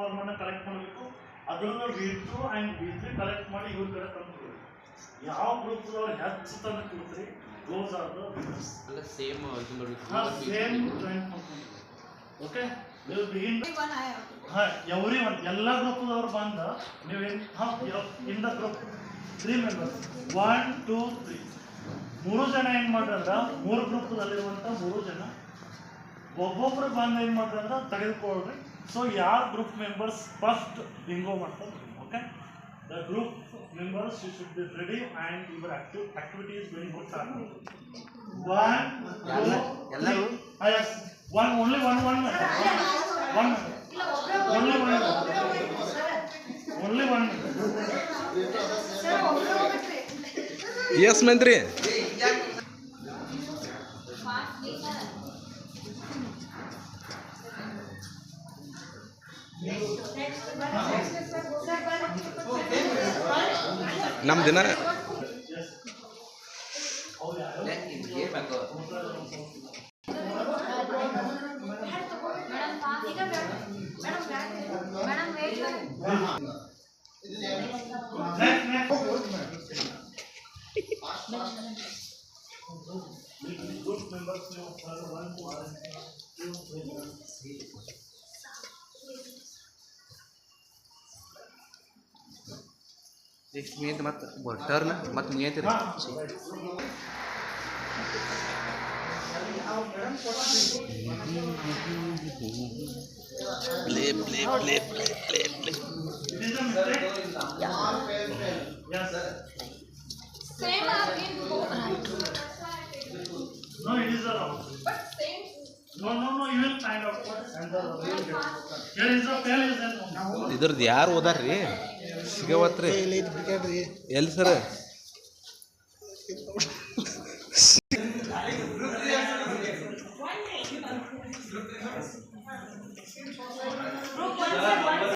ಫಾರ್ಮನ್ನು collect ಮಾಡಬೇಕು. ಅದನ್ನು V2 and V3 collect ಮಾಡಿ ಇವ್ರ ಕಡೆ ತಂದು ಯಾವ ಗ್ರೂಪ್ದವ್ರು ಹೆಚ್ಚು ತಂದು ಕೊಡ್ತೀರಿ ದೋಸ್ ಆರ್ ದ ವಿನ್ನರ್ಸ್. ಅಲ್ಲ ಸೇಮ್ ಸೇಮ್ ಜಾಯಿಂಟ್ ಓಕೆ. ನೀವು ಬಿಗಿನ್ ಎವ್ರಿ ಒನ್ ಎಲ್ಲ ಗ್ರೂಪ್ದವ್ರು ಬಂದ ನೀವೇನು ಇನ್ ದ ಗ್ರೂಪ್ 3 ಮೆಂಬರ್ಸ್ 1 2 3 3 ಜನ ಏನು ಮಾಡ್ರಂದ್ರೆ 3 ಗ್ರೂಪ್ದಲ್ಲಿರುವಂಥ 3 ಜನ ಒಬ್ಬೊಬ್ರು ಬಂದು ಏನು ಮಾಡ್ರಂದ್ರೆ ತೆಗೆದುಕೊಳ್ರಿ. ಸೊ ಯಾರು ಗ್ರೂಪ್ ಮೆಂಬರ್ಸ್ ಫಸ್ಟ್ ಬಿಂಗೋ ಮಾಡ್ತಾರೆ. Okay, the group members you should be ready and your activity is going to start. 1 2 3 yes, one only one only one yes ಮಂತ್ರಿ ನಮ್ಮ ದಿನ ಮತ್ತೆ ಬಟರ್ನ ಮತ್ತೆ ಮುಗಿಯಂತೀರಿ play play play play play play No, it is wrong. But same. No, you will find out what and the here is the fail is that. ಇದ್ರದ್ದು ಯಾರು ಓದಾರ್ರಿ ಸಿಗವತ್ರಿ ಎಲ್ಲಿ sir Group 1